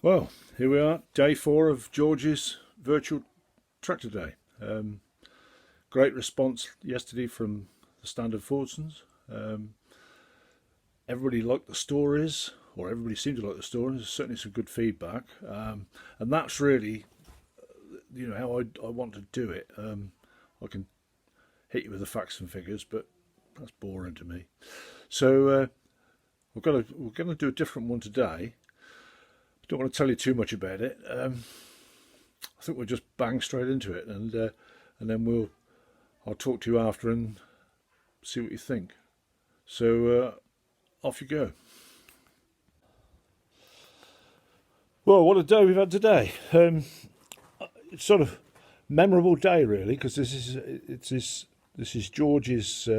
Well, here we are, day 4 of George's virtual tractor day. Great response yesterday from the Standard Fordsons. Everybody liked the stories, or everybody seemed to like the stories. There's certainly some good feedback, and that's really, how I want to do it. I can hit you with the facts and figures, but that's boring to me. So we're going to do a different one today. Don't want to tell you too much about it. I think we'll just bang straight into it, and then I'll talk to you after and see what you think. So off you go. Well, what a day we've had today. It's sort of memorable day really, because this is George's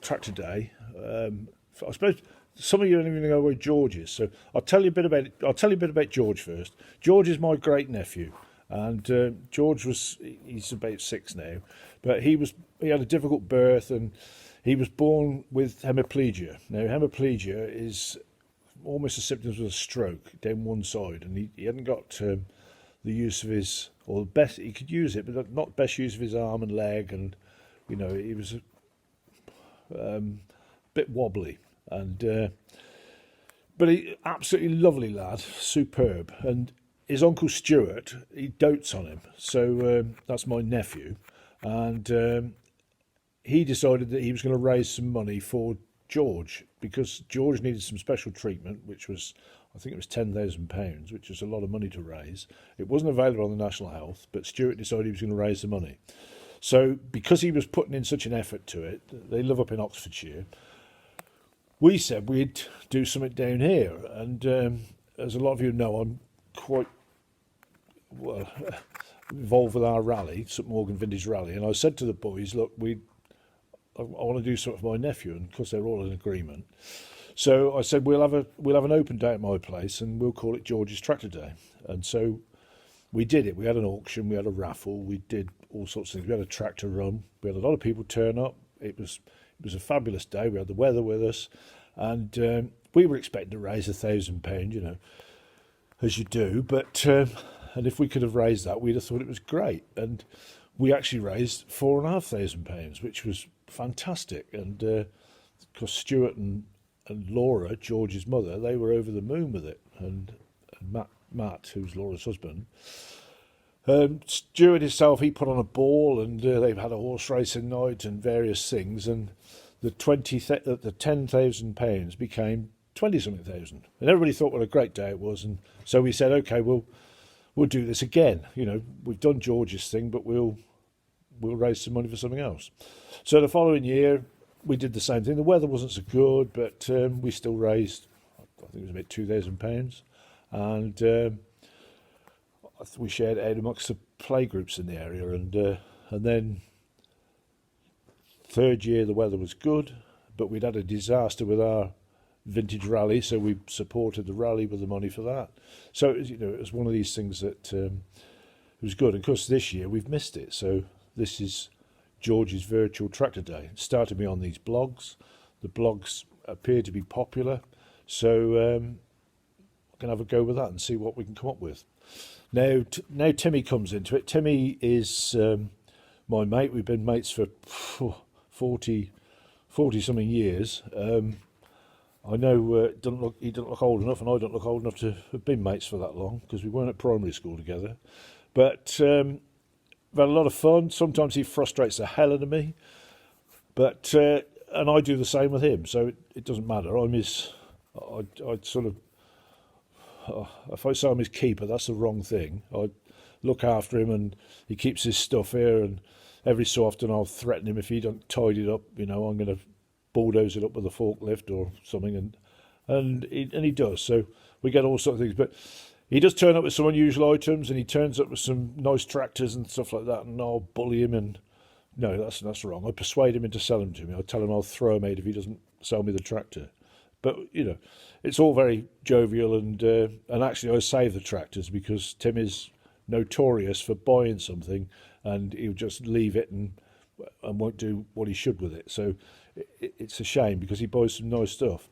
tractor day. I suppose some of you don't even know where George is, so I'll tell you a bit about George first. George is my great nephew, and he's about 6 now, but he had a difficult birth, and he was born with hemiplegia. Now, hemiplegia is almost the symptoms of a stroke down one side, and he hadn't got the use of his, or the best he could use it, but not best use of his arm and leg, and he was a bit wobbly. But he absolutely lovely lad, superb. And his uncle Stuart, he dotes on him. So that's my nephew, and he decided that he was going to raise some money for George, because George needed some special treatment, which was, I think it was £10,000, which is a lot of money to raise. It wasn't available on the National Health, but Stuart decided he was going to raise the money. So because he was putting in such an effort to it, they live up in Oxfordshire. We said we'd do something down here, and as a lot of you know, I'm quite well involved with our rally, St Morgan Vintage Rally, and I said to the boys, look, I want to do something for my nephew, and of course they're all in agreement. So I said we'll have an open day at my place, and we'll call it George's Tractor Day. And so we did it. We had an auction, we had a raffle, we did all sorts of things. We had a tractor run. We had a lot of people turn up. It was a fabulous day. We had the weather with us, and we were expecting to raise £1,000, as you do. But and if we could have raised that, we'd have thought it was great. And we actually raised £4,500, which was fantastic. And because Stuart and Laura, George's mother, they were over the moon with it, and Matt, who's Laura's husband. Stuart himself, he put on a ball, and they've had a horse racing night and various things, and the £10,000 became 20-something thousand, and everybody thought what a great day it was. And so we said, okay, we'll do this again. We've done George's thing, but we'll raise some money for something else. So the following year we did the same thing. The weather wasn't so good, but we still raised, I think it was about £2,000, and we shared it out amongst the playgroups in the area, and then third year the weather was good, but we'd had a disaster with our vintage rally, so we supported the rally with the money for that. So it was one of these things that it was good. And of course this year we've missed it, so this is George's virtual tractor day. It started me on these blogs. The blogs appear to be popular, so I can have a go with that and see what we can come up with. Now Timmy comes into it. Timmy is my mate. We've been mates for 40 something years. I know he doesn't look old enough, and I don't look old enough to have been mates for that long, because we weren't at primary school together. But we've had a lot of fun. Sometimes he frustrates the hell out of me, but and I do the same with him. So it doesn't matter. I'd sort of, if I say I'm his keeper, that's the wrong thing. I look after him, and he keeps his stuff here, and every so often I'll threaten him if he don't tidy it up. I'm going to bulldoze it up with a forklift or something, and he does. So we get all sorts of things, but he does turn up with some unusual items, and he turns up with some nice tractors and stuff like that, and I'll bully him, and no, that's wrong. I persuade him into selling them to me. I tell him I'll throw him out if he doesn't sell me the tractor. But it's all very jovial, and actually I save the tractors, because Tim is notorious for buying something and he'll just leave it and won't do what he should with it. So it's a shame, because he buys some nice stuff.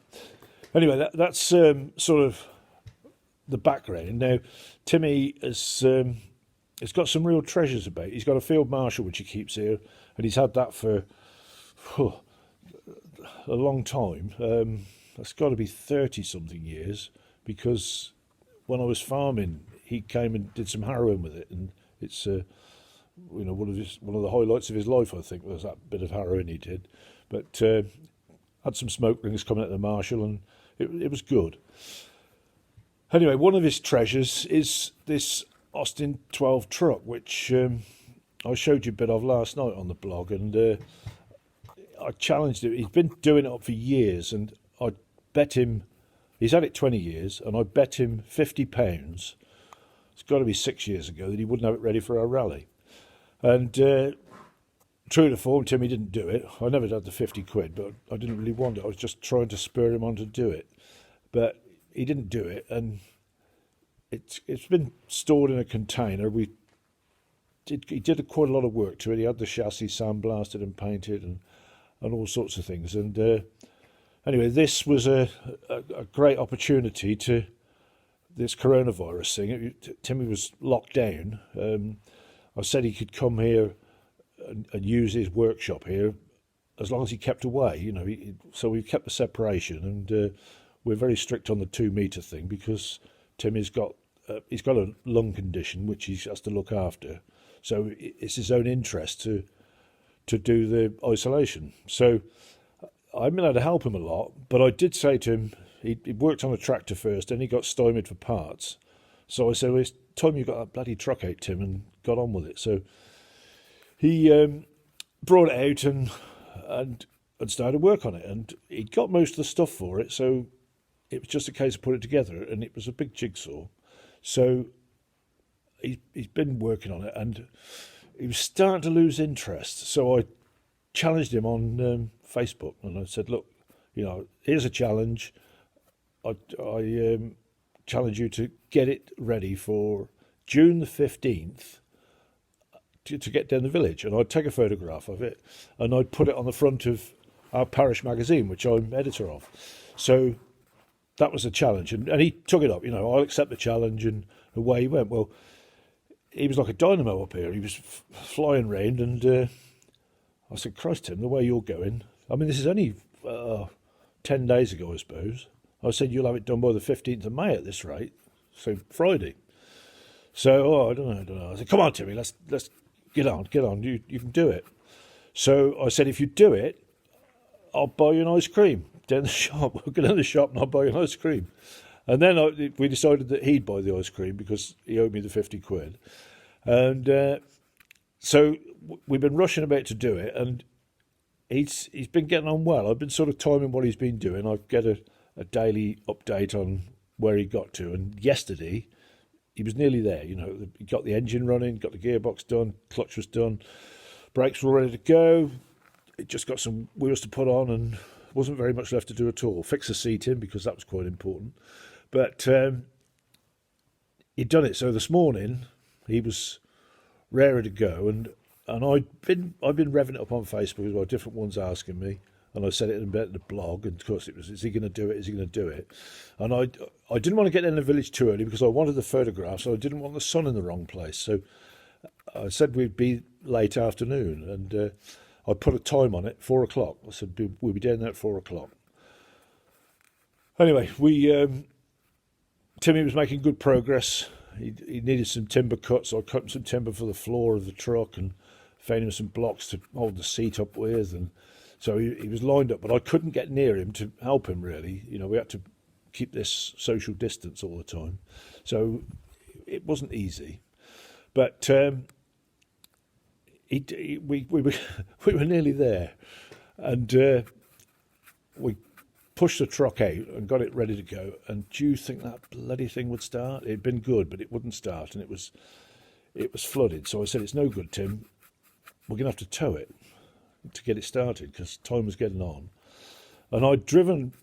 Anyway, that's sort of the background. Now, Timmy has got some real treasures about. He's got a field marshal which he keeps here, and he's had that for a long time. That's got to be 30-something years, because when I was farming, he came and did some harrowing with it, and it's one of the highlights of his life, I think, was that bit of harrowing he did. But had some smoke rings coming out of the marshal, and it was good. Anyway, one of his treasures is this Austin 12 truck, which I showed you a bit of last night on the blog, and I challenged him. He's been doing it up for years, and I bet him, he's had it 20 years, and I bet him £50, it's got to be 6 years ago, that he wouldn't have it ready for our rally. And true to form, Timmy didn't do it. I never had the 50 quid, but I didn't really want it. I was just trying to spur him on to do it. But he didn't do it, and it's been stored in a container. He did quite a lot of work to it. He had the chassis sandblasted and painted and all sorts of things. And anyway, this was a great opportunity to this coronavirus thing. Timmy was locked down. I said he could come here and use his workshop here as long as he kept away, so we've kept the separation, and we're very strict on the 2 metre thing, because Timmy's got he's got a lung condition which he has to look after, so it's his own interest to do the isolation. So I haven't been able to help him a lot, but I did say to him, he worked on a tractor first, and he got stymied for parts. So I said, well, it's time you got that bloody truck out, Tim, and got on with it. So he brought it out and started work on it, and he got most of the stuff for it, so it was just a case of putting it together, and it was a big jigsaw. So he's been working on it, and he was starting to lose interest. So I challenged him on Facebook, and I said, look, here's a challenge. I challenge you to get it ready for June the 15th to get down the village. And I'd take a photograph of it, and I'd put it on the front of our parish magazine, which I'm editor of. So that was a challenge, and he took it up. I'll accept the challenge, and away he went. Well, he was like a dynamo up here. He was flying round, and I said, Christ, Tim, the way you're going, I mean, this is only 10 days ago, I suppose. I said, you'll have it done by the 15th of May at this rate, so Friday. So, I don't know. I said, come on, Timmy, let's get on. You can do it. So I said, if you do it, I'll buy you an ice cream down the shop. We'll go down the shop and I'll buy you an ice cream. And then we decided that he'd buy the ice cream because he owed me the 50 quid. And so we've been rushing about to do it, and he's been getting on well. I've been sort of timing what he's been doing. I get a daily update on where he got to. And yesterday, he was nearly there. He got the engine running, got the gearbox done, clutch was done, brakes were ready to go. It just got some wheels to put on, and wasn't very much left to do at all. Fix the seating, because that was quite important. But he'd done it. So this morning, he was raring to go, and I've been revving it up on Facebook as well. Different ones asking me, and I said it in the blog. And of course, it was, is he going to do it? Is he going to do it? And I didn't want to get in the village too early, because I wanted the photographs. So I didn't want the sun in the wrong place. So I said we'd be late afternoon, and I put a time on it, 4 o'clock. I said we'll be down there at 4 o'clock. Anyway, Timmy was making good progress. He needed some timber cut, so I cut him some timber for the floor of the truck and found him some blocks to hold the seat up with. And so he was lined up, but I couldn't get near him to help him, really. We had to keep this social distance all the time. So it wasn't easy. But we were nearly there. And we pushed the truck out and got it ready to go. And do you think that bloody thing would start? It'd been good, but it wouldn't start, and it was flooded. So I said, it's no good, Tim. We're going to have to tow it to get it started, because time was getting on. And I'd driven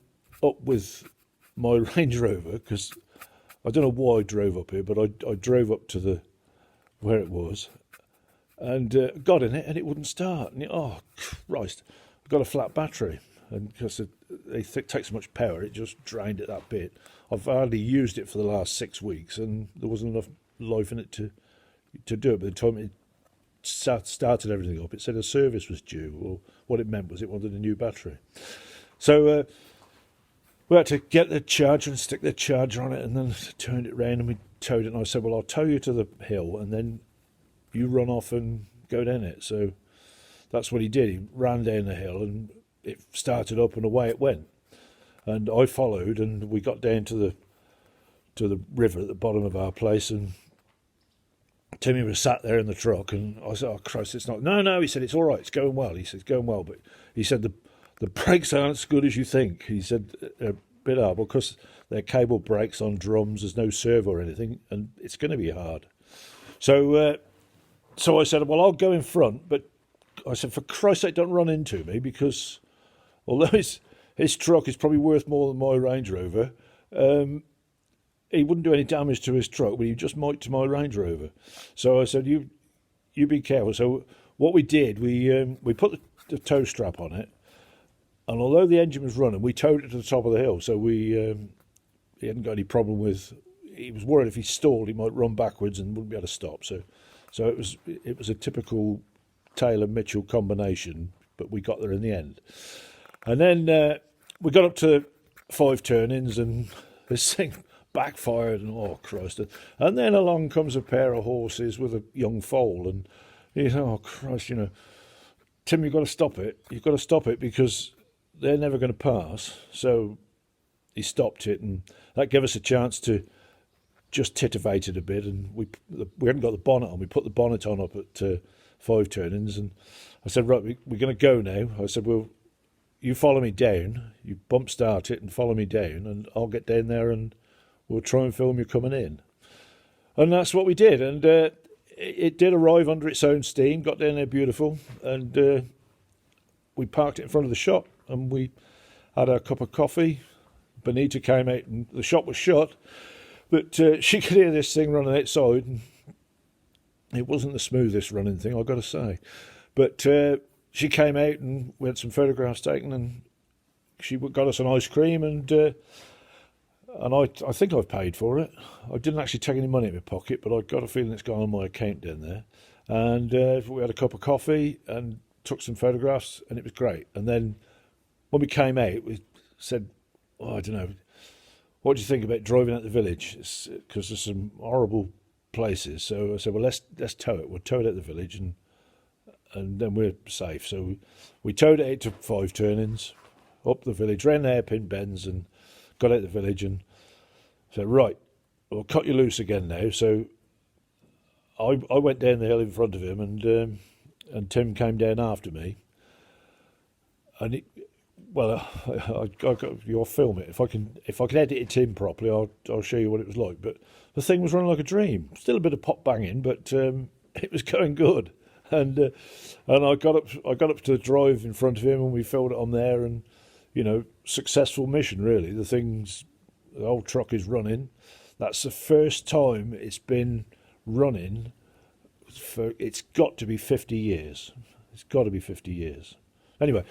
up with my Range Rover, because I don't know why I drove up here, but I drove up to where it was, and got in it, and it wouldn't start. And oh, Christ, I've got a flat battery. and because they take so much power, it just drained it that bit. I've hardly used it for the last 6 weeks, and there wasn't enough life in it to do it. By the time it started everything up, it said a service was due, or what it meant was it wanted a new battery. So we had to get the charger and stick the charger on it, and then turned it round and we towed it. And I said, well, I'll tow you to the hill, and then you run off and go down it. So that's what he did. He ran down the hill, and it started up, and away it went. And I followed, and we got down to the river at the bottom of our place, and Timmy was sat there in the truck, and I said, oh, Christ, it's not... No, he said, it's all right, it's going well. He said, it's going well, but he said, the brakes aren't as good as you think. He said, they're a bit hard, because they're cable brakes on drums, there's no servo or anything, and it's going to be hard. So I said, well, I'll go in front, but I said, for Christ's sake, don't run into me, because although his truck is probably worth more than my Range Rover, he wouldn't do any damage to his truck, but he just might to my Range Rover. So I said, you be careful. So what we did, we put the tow strap on it, and although the engine was running, we towed it to the top of the hill. So he hadn't got any problem with... He was worried if he stalled, he might run backwards and wouldn't be able to stop. So it was a typical Taylor-Mitchell combination, but we got there in the end. And then we got up to 5 turn-ins, and this thing backfired, and oh Christ! And then along comes a pair of horses with a young foal, and he said, oh Christ, Tim, you've got to stop it. You've got to stop it, because they're never going to pass. So he stopped it, and that gave us a chance to just titivate it a bit. And we hadn't got the bonnet on. We put the bonnet on up at 5 turn-ins, and I said, right, we're going to go now. I said, well, you follow me down, you bump start it and follow me down, and I'll get down there and we'll try and film you coming in. And that's what we did. And it did arrive under its own steam, got down there beautiful, and we parked it in front of the shop, and we had a cup of coffee. Benita came out, and the shop was shut, but she could hear this thing running outside, and it wasn't the smoothest running thing, I've got to say. But she came out, and we had some photographs taken, and she got us an ice cream, and I think I've paid for it. I didn't actually take any money in my pocket, but I got a feeling it's gone on my account down there. And we had a cup of coffee and took some photographs, and it was great. And then when we came out, we said, oh, I don't know, what do you think about driving out the village? Because there's some horrible places. So I said, well, let's tow it. We'll tow it at the village, and then we're safe. So we towed it out to 5 turn-ins, up the village, ran the hairpin bends, and got out the village, and said, right, we'll cut you loose again now. So I went down the hill in front of him, and Tim came down after me. And you'll film it. If I can edit it in properly, I'll show you what it was like. But the thing was running like a dream. Still a bit of pop banging, but it was going good. And I got up to the drive in front of him, and we filmed it on there, and successful mission really. The old truck is running. That's the first time it's been running it's got to be 50 years. It's got to be 50 years. Anyway,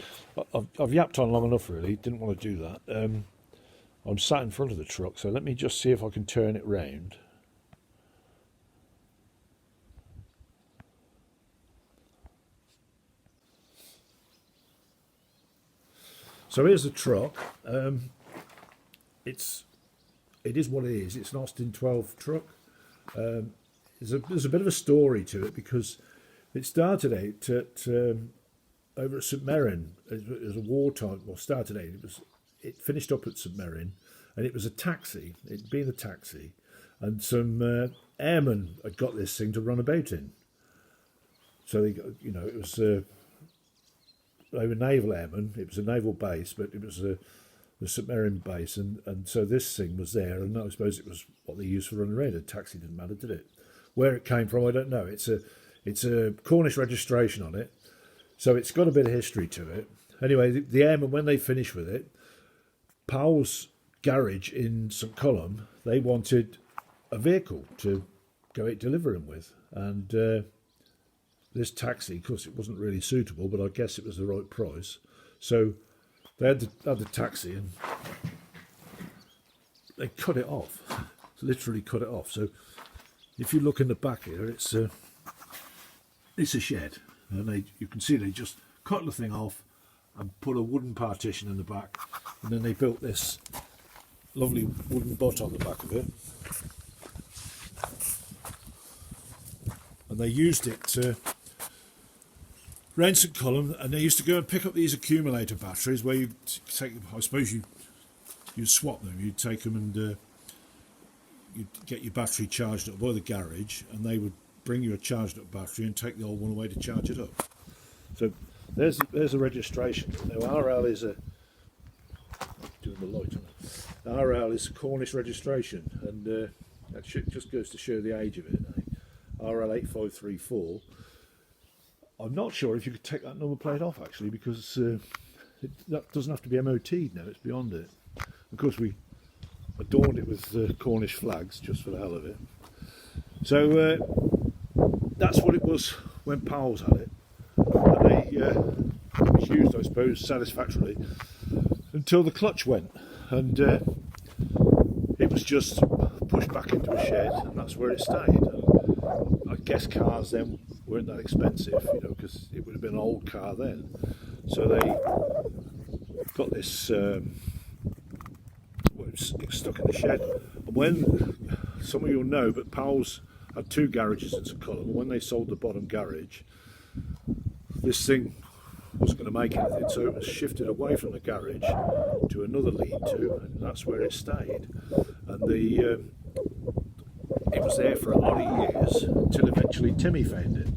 I've yapped on long enough really. Didn't want to do that. I'm sat in front of the truck, so let me just see if I can turn it round. So here's the truck. It is what it is. It's an Austin 12 truck. There's a bit of a story to it, because it started out at over at St Mirren. It was a wartime. Well, started out. It finished up at St Mirren, and it was a taxi. It'd been a taxi, and some airmen had got this thing to run about in. So they got, it was. They were naval airmen. It was a naval base, but it was the St Mirren base, and so this thing was there, and I suppose it was what they used for running around. A taxi didn't matter, did it? Where it came from, I don't know. It's a Cornish registration on it, so it's got a bit of history to it. Anyway, the airmen, when they finished with it, Powell's garage in St Column, they wanted a vehicle to go out delivering with, and this taxi, of course, it wasn't really suitable, but I guess it was the right price. So they had the taxi and they cut it off, literally cut it off. So if you look in the back here, it's a shed, and you can see they just cut the thing off and put a wooden partition in the back, and then they built this lovely wooden butt on the back of it, and they used it to rent St Cullen, and they used to go and pick up these accumulator batteries where you take, I suppose you'd swap them, you'd take them and you'd get your battery charged up by the garage, and they would bring you a charged up battery and take the old one away to charge it up. So there's a registration. Now RL is doing the light on it. RL is a Cornish registration, and that just goes to show the age of it. RL 8534. I'm not sure if you could take that number plate off actually, because that doesn't have to be MOT'd now, it's beyond it. Of course we adorned it with Cornish flags just for the hell of it. So that's what it was when Powell's had it, and it was used, I suppose, satisfactorily until the clutch went, and it was just pushed back into a shed, and that's where it stayed. And I guess cars then weren't that expensive, you know, because it would have been an old car then. So they got this stuck in the shed. And when, some of you'll know, but Powell's had two garages in St Cullen. When they sold the bottom garage, this thing wasn't going to make anything, so it was shifted away from the garage to another lean-to, and that's where it stayed. And it was there for a lot of years until eventually Timmy found it.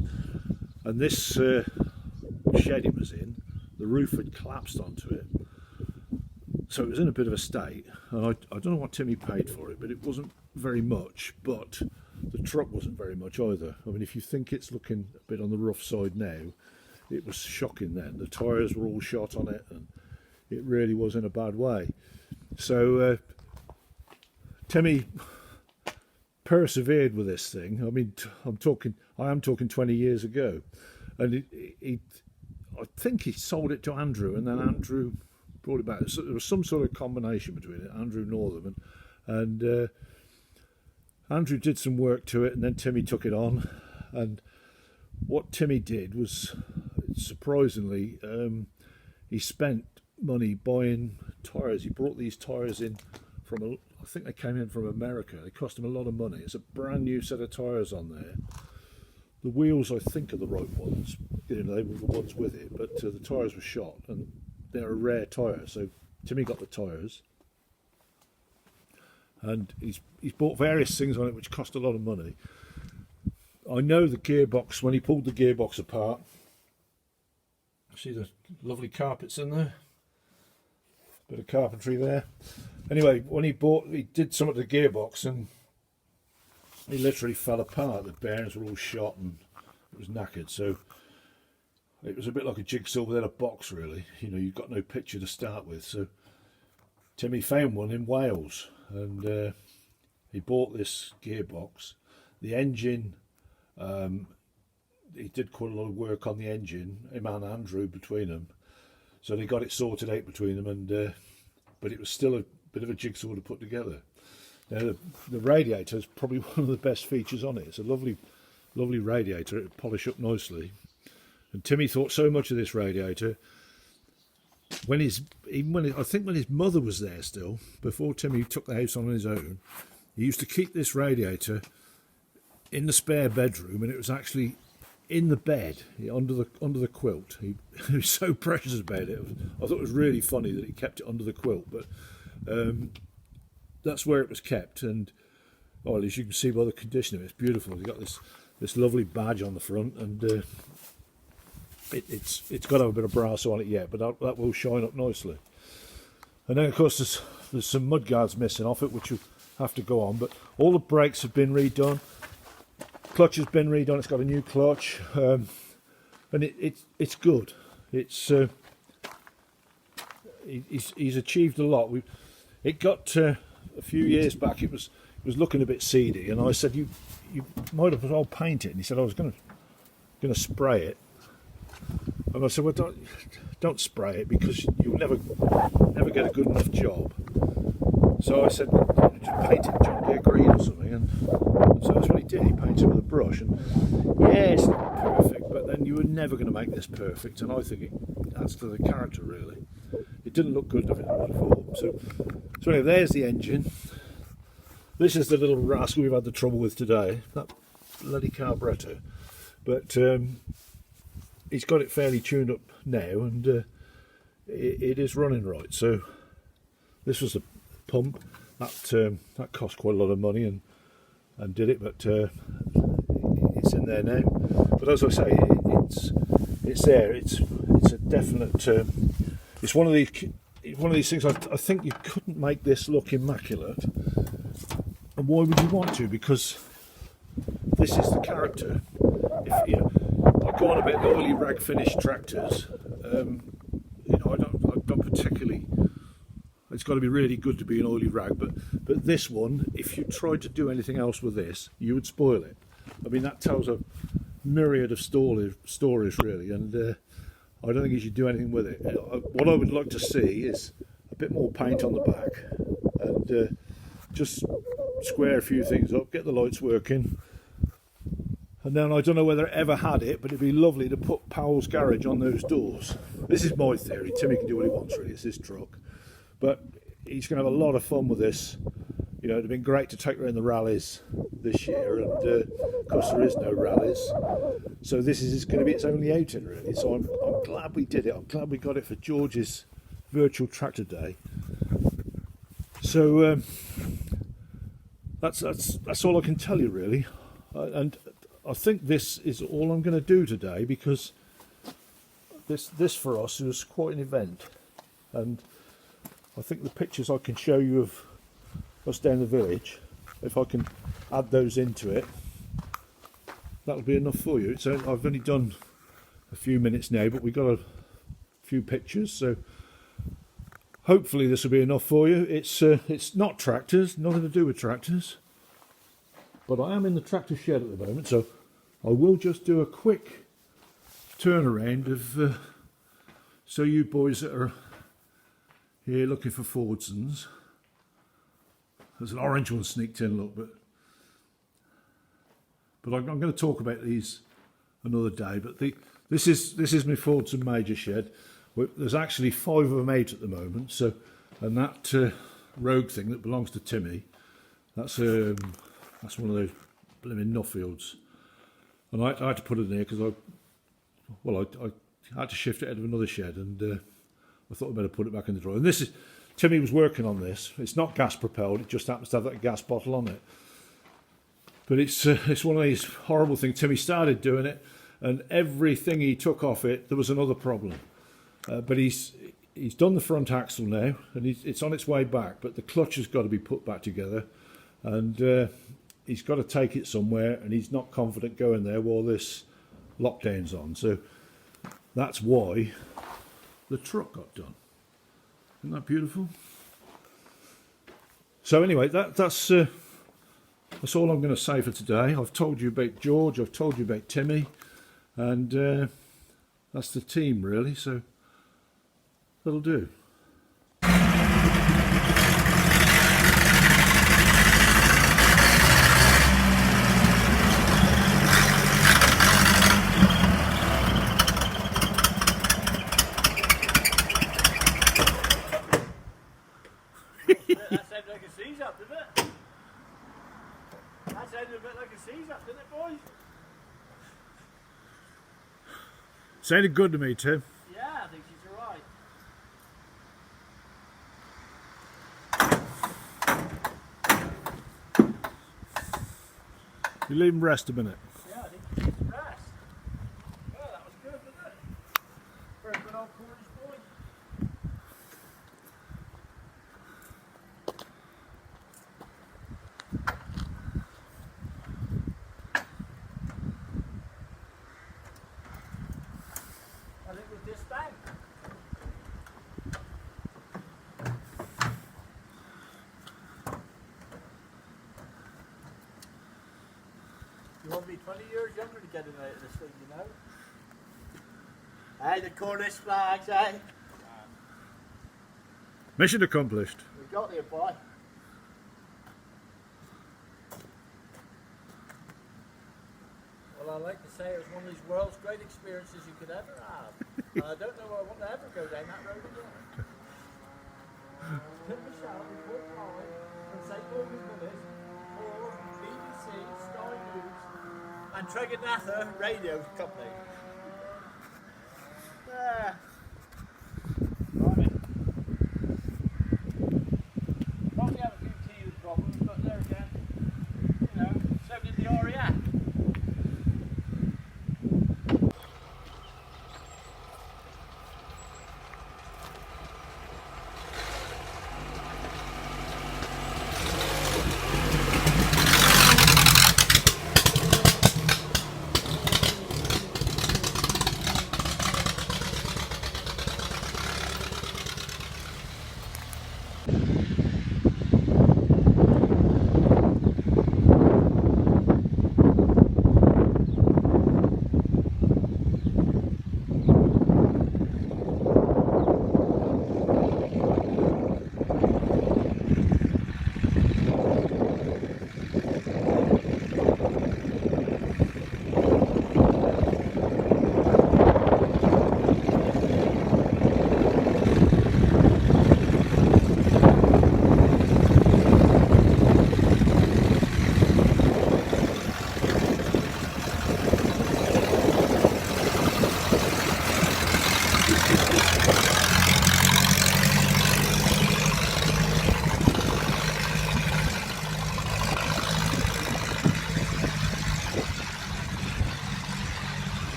And this shed it was in, the roof had collapsed onto it, so it was in a bit of a state. And I don't know what Timmy paid for it, but it wasn't very much. But the truck wasn't very much either. I mean, if you think it's looking a bit on the rough side now, it was shocking then. The tyres were all shot on it, and it really was in a bad way. So Timmy persevered with this thing. I mean, I am talking 20 years ago, and I think he sold it to Andrew, and then Andrew brought it back. So there was some sort of combination between it, Andrew Northam, and Andrew did some work to it, and then Timmy took it on. And what Timmy did was, surprisingly, he spent money buying tyres. He brought these tyres in from I think they came in from America. They cost him a lot of money. It's a brand new set of tyres on there. The wheels, I think, are the right ones. You know, they were the ones with it, but the tyres were shot, and they're a rare tyre. So Timmy got the tyres, and he's bought various things on it which cost a lot of money. I know the gearbox, when he pulled the gearbox apart, see the lovely carpets in there, bit of carpentry there. Anyway, when he did some of the gearbox, and he literally fell apart. The bearings were all shot and it was knackered. So it was a bit like a jigsaw within a box, really. You know, you've got no picture to start with. So Timmy found one in Wales, and he bought this gearbox. The engine, he did quite a lot of work on the engine, him and Andrew between them. So they got it sorted out between them, and but it was still a bit of a jigsaw to put together. Now the radiator is probably one of the best features on it. It's a lovely radiator. It'll polish up nicely. And Timmy thought so much of this radiator. I think when his mother was there still, before Timmy took the house on his own, he used to keep this radiator in the spare bedroom, and it was actually in the bed under the quilt. He was so precious about it. I thought it was really funny that he kept it under the quilt, but that's where it was kept. And well, as you can see by the condition of it, it's beautiful. It's got this lovely badge on the front, and it's got a bit of brass on it yet, but that will shine up nicely. And then of course there's some mud guards missing off it, which will have to go on, but all the brakes have been redone. Clutch has been redone. It's got a new clutch, and it's good. It's he's achieved a lot. It got a few years back. It was looking a bit seedy, and I said you might as well paint it. And he said I was going to spray it, and I said, well, don't spray it because you'll never get a good enough job. So I said, just paint it John Deere green or something, and so that's what he did. He painted it with a brush, and yeah, it's not perfect, but then you were never going to make this perfect, and I think it adds to the character really. It didn't look good enough before. So anyway, there's the engine. This is the little rascal we've had the trouble with today, that bloody carburettor. But he's got it fairly tuned up now, and it is running right. So this was a pump that cost quite a lot of money and did it, but it's in there now. But as I say, it's there. It's a definite. It's one of these things. I think you couldn't make this look immaculate. And why would you want to? Because this is the character. If you know, I go on about the oily rag finish tractors. You know, I don't particularly. It's got to be really good to be an oily rag, but this one, if you tried to do anything else with this, you would spoil it. I mean, that tells a myriad of stories really, and I don't think you should do anything with it. What I would like to see is a bit more paint on the back, and just square a few things up, get the lights working, and then I don't know whether it ever had it, but it'd be lovely to put Powell's Garage on those doors. This is my theory. Timmy can do what he wants really, it's his truck. But he's going to have a lot of fun with this. You know, it'd have been great to take around the rallies this year, and of course there is no rallies. So this is going to be its only outing really. So I'm glad we did it. I'm glad we got it for George's virtual tractor day. So that's all I can tell you really. And I think this is all I'm going to do today, because this for us was quite an event, and I think the pictures I can show you of us down the village, if I can add those into it, that'll be enough for you. So I've only done a few minutes now, but we've got a few pictures, so hopefully this will be enough for you. It's not tractors, nothing to do with tractors, but I am in the tractor shed at the moment, so I will just do a quick turnaround of so you boys that are here looking for Fordsons. There's an orange one sneaked in, look, but I'm going to talk about these another day. But this is my Fordson major shed. There's actually 5 of them out at the moment. So, and that Rogue thing that belongs to Timmy, that's one of those blimmin' Nuffields, and I had to put it in there because I had to shift it out of another shed, and I thought I'd better put it back in the drawer. And this is, Timmy was working on this. It's not gas propelled, it just happens to have that gas bottle on it. But it's one of these horrible things. Timmy started doing it, and everything he took off it, there was another problem. But he's done the front axle now, and it's on its way back, but the clutch has got to be put back together, and he's got to take it somewhere, and he's not confident going there while this lockdown's on. So that's why the truck got done. Isn't that beautiful? So anyway, that's all I'm going to say for today. I've told you about George, I've told you about Timmy, and that's the team really, so that'll do. That sounded like a seize up, didn't it? That sounded a bit like a seize up, didn't it, boys? Sounded good to me, Tim. Yeah, I think she's alright. You leave him rest a minute. Yeah, I think she needs a rest. Yeah, that was good, wasn't it? Very good old Cornish boy. I think with this bang. You want to be 20 years younger to get him out of this thing, you know? Hey, the Cornish flags, eh? Mission accomplished. We got there, boy. Well, I like to say it was one of these world's great experiences you could ever have. And I don't know if I want to ever go down that road again. Tim Michelle report time from St. Morgan's Village for BBC, Sky News and Tregenatha Radio Company. There. Right. Probably have a few teething problems, but there again, you know, so did the RAF.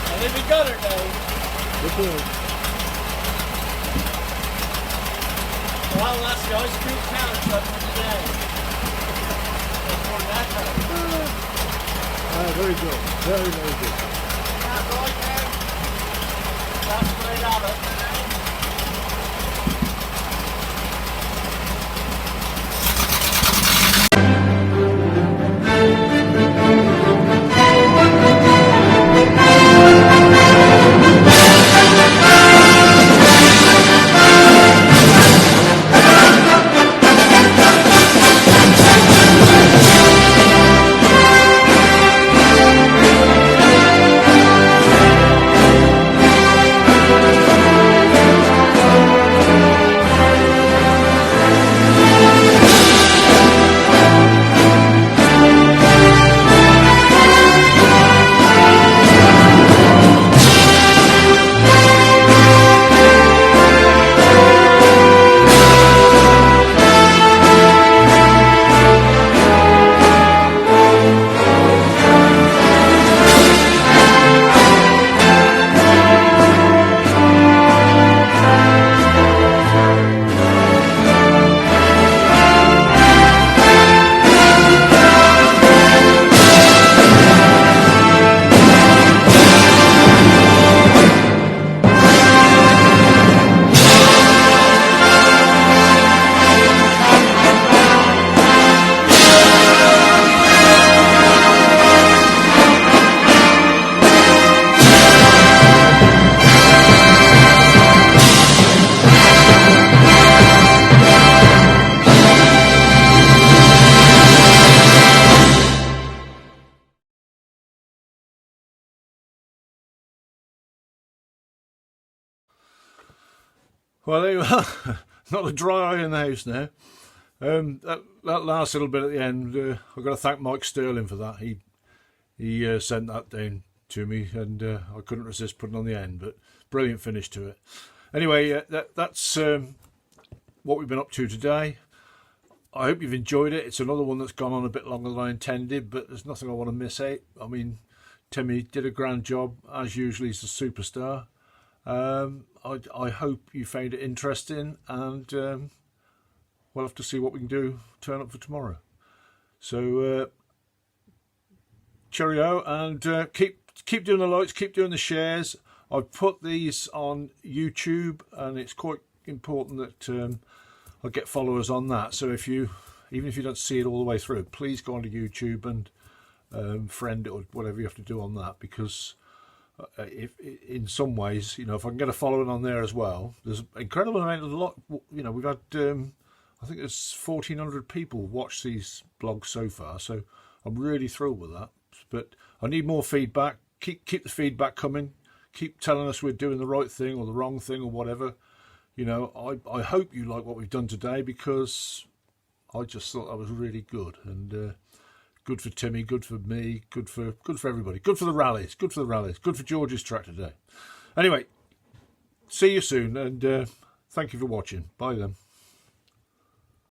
I think we got her, Dave. Well, that's the ice cream challenge for today. That's more than that, Very good. Very, very good. that's right, Dave. That's the way to have it. Well, there you are. not a dry eye in the house now. That last little bit at the end, I've got to thank Mike Sterling for that. He sent that down to me, and I couldn't resist putting on the end. But brilliant finish to it. Anyway, that's what we've been up to today. I hope you've enjoyed it. It's another one that's gone on a bit longer than I intended, but there's nothing I want to miss out. I mean, Timmy did a grand job, as usual. He's a superstar. I hope you found it interesting, and we'll have to see what we can do, turn up for tomorrow. So, cheerio, and keep doing the likes, keep doing the shares. I've put these on YouTube, and it's quite important that I get followers on that. So even if you don't see it all the way through, please go onto YouTube and friend it or whatever you have to do on that, because if in some ways, if I can get a following on there as well, there's an incredible amount of we've had I think there's 1,400 people watch these blogs so far, so I'm really thrilled with that. But I need more feedback. Keep the feedback coming. Keep telling us we're doing the right thing or the wrong thing or whatever. I hope you like what we've done today, because I just thought that was really good, and good for Timmy, good for me, good for everybody, good for the rallies, good for George's track today. Anyway, see you soon, and thank you for watching. Bye then.